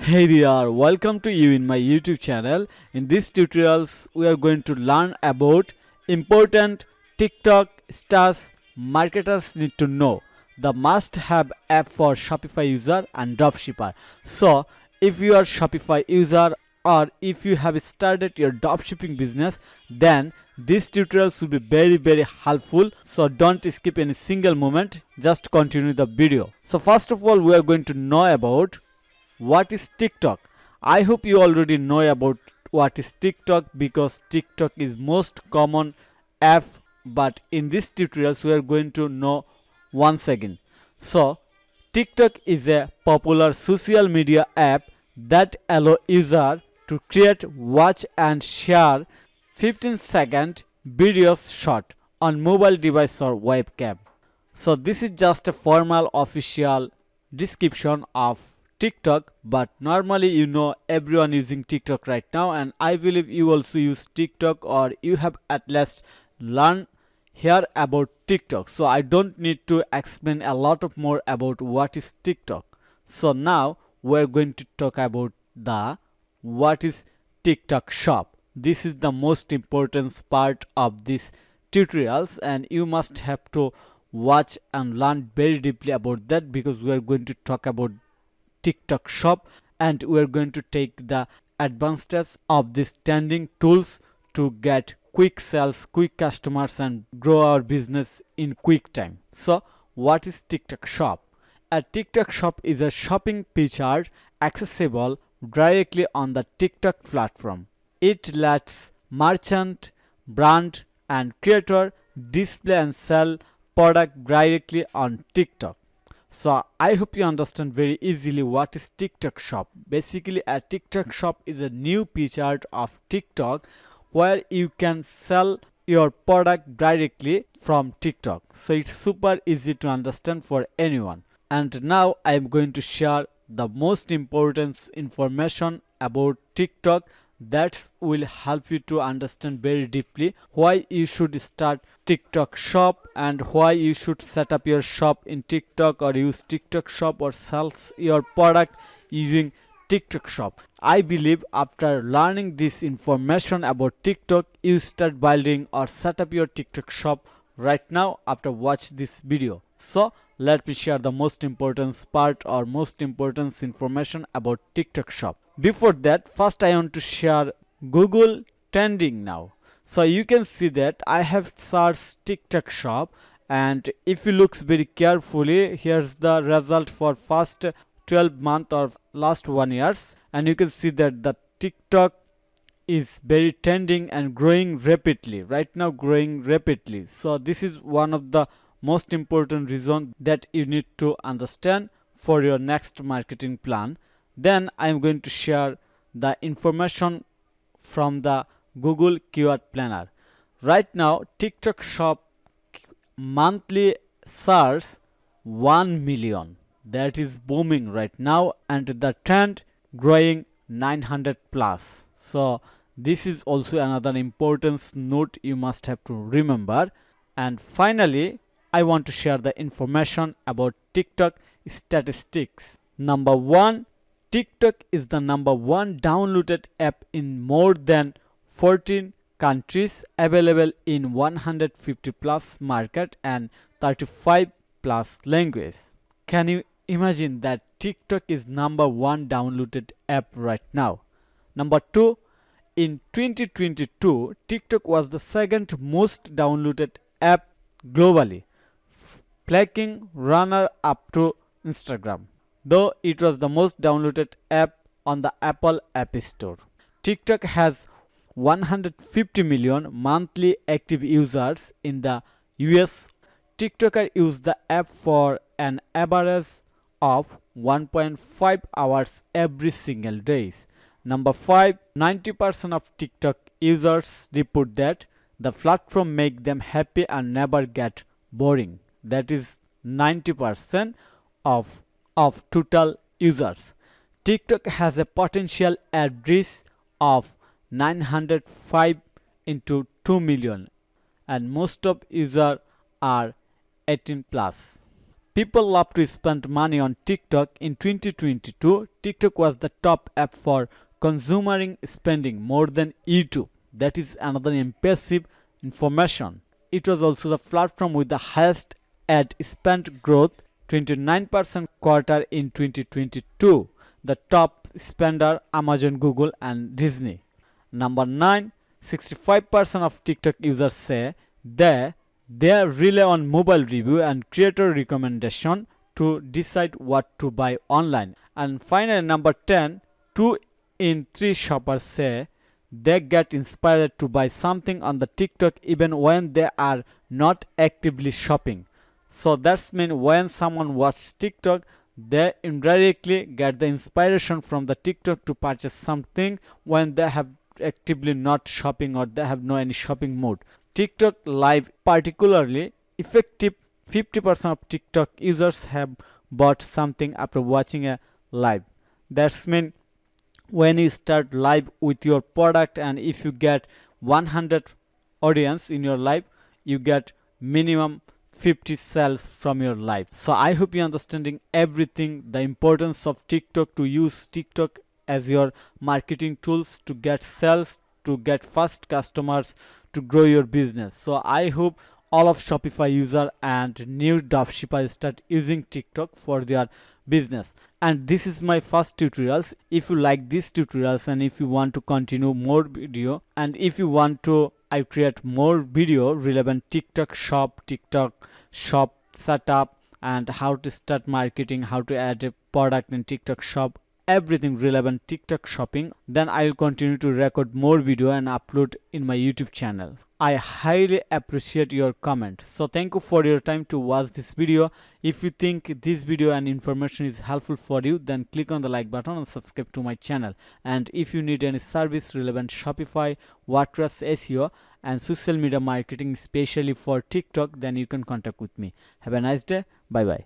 Hey there, welcome to you in my YouTube channel. In this tutorials, we are going to learn about important TikTok stars marketers need to know. The must-have app for Shopify user and dropshipper. So, if you are Shopify user or if you have started your dropshipping business, then these tutorials will be very helpful. So don't skip any single moment. Just continue the video. So first of all, we are going to know about what is TikTok. I hope you already know about what is TikTok because TikTok is most common app, but in this tutorials we are going to know once again. So TikTok is a popular social media app that allow user to create, watch and share 15-second videos shot on mobile device or webcam. So this is just a formal official description of TikTok, but normally everyone using TikTok right now, and I believe you also use TikTok or you have at least learned here about TikTok. So I don't need to explain a lot of more about what is TikTok. So now we're going to talk about the what is TikTok shop. This is the most important part of this tutorials, and you must have to watch and learn very deeply about that because we are going to talk about TikTok shop and we are going to take the advantages of these trending tools to get quick sales, quick customers and grow our business in quick time. So what is TikTok shop? A TikTok shop is a shopping feature accessible directly on the TikTok platform. It lets merchant, brand and creator display and sell product directly on TikTok. So I hope you understand very easily what is TikTok shop. Basically a TikTok shop is a new feature of TikTok where you can sell your product directly from TikTok. So it's super easy to understand for anyone. And now I am going to share the most important information about TikTok that will help you to understand very deeply why you should start TikTok shop and why you should set up your shop in TikTok or use TikTok shop or sell your product using TikTok shop. I believe after learning this information about TikTok, you start building or set up your TikTok shop right now after watch this video. So let me share the most important part or most important information about TikTok shop. Before that, first I want to share Google trending now. So you can see that I have searched TikTok shop, and if you look very carefully, here's the result for first 12 months or last 1 years, and you can see that the TikTok is very trending and growing rapidly right now, growing rapidly. So this is one of the most important reason that you need to understand for your next marketing plan. Then I am going to share the information from the Google Keyword Planner. Right now TikTok shop monthly search 1 million. That is booming right now, and the trend growing 900 plus. So this is also another important note you must have to remember. And finally I want to share the information about TikTok statistics. Number 1, TikTok is the number 1 downloaded app in more than 14 countries, available in 150 plus market and 35 plus languages. Can you imagine that TikTok is number 1 downloaded app right now? Number 2, in 2022, TikTok was the second most downloaded app globally, placing runner up to Instagram, though it was the most downloaded app on the Apple App Store. TikTok has 150 million monthly active users in the US. TikTokers use the app for an average of 1.5 hours every single day. Number 5, 90% of TikTok users report that the platform make them happy and never get boring. That is 90% of total users. TikTok has a potential ad reach of 905 into 2 million, and most of users are 18 plus. People love to spend money on TikTok. In 2022, TikTok was the top app for consuming spending more than YouTube. That is another impressive information. It was also the platform with the highest ad spend growth, 29% quarter in 2022. The top spender Amazon, Google and Disney. Number 9, 65% of TikTok users say they rely on mobile review and creator recommendation to decide what to buy online. And finally, number 10, 2 in 3 shoppers say they get inspired to buy something on the TikTok even when they are not actively shopping. So that's mean when someone watches TikTok, they indirectly get the inspiration from the TikTok to purchase something when they have actively not shopping or they have no any shopping mode. TikTok live particularly effective. 50% of TikTok users have bought something after watching a live. That's mean when you start live with your product, and if you get 100 audience in your live, you get minimum 50 sales from your live. So I hope you understanding everything, the importance of TikTok, to use TikTok as your marketing tools to get sales, to get fast customers, to grow your business. So I hope all of Shopify user and new dropshipper start using TikTok for their business. And this is my first tutorials. If you like these tutorials and if you want to continue more video, and if you want to I create more video relevant TikTok shop setup and how to start marketing, how to add a product in TikTok shop, everything relevant TikTok shopping, then I will continue to record more video and upload in my YouTube channel. I highly appreciate your comment. So thank you for your time to watch this video. If you think this video and information is helpful for you, then click on the like button and subscribe to my channel. And if you need any service relevant Shopify, WordPress SEO and social media marketing especially for TikTok, then you can contact with me. Have a nice day. Bye bye.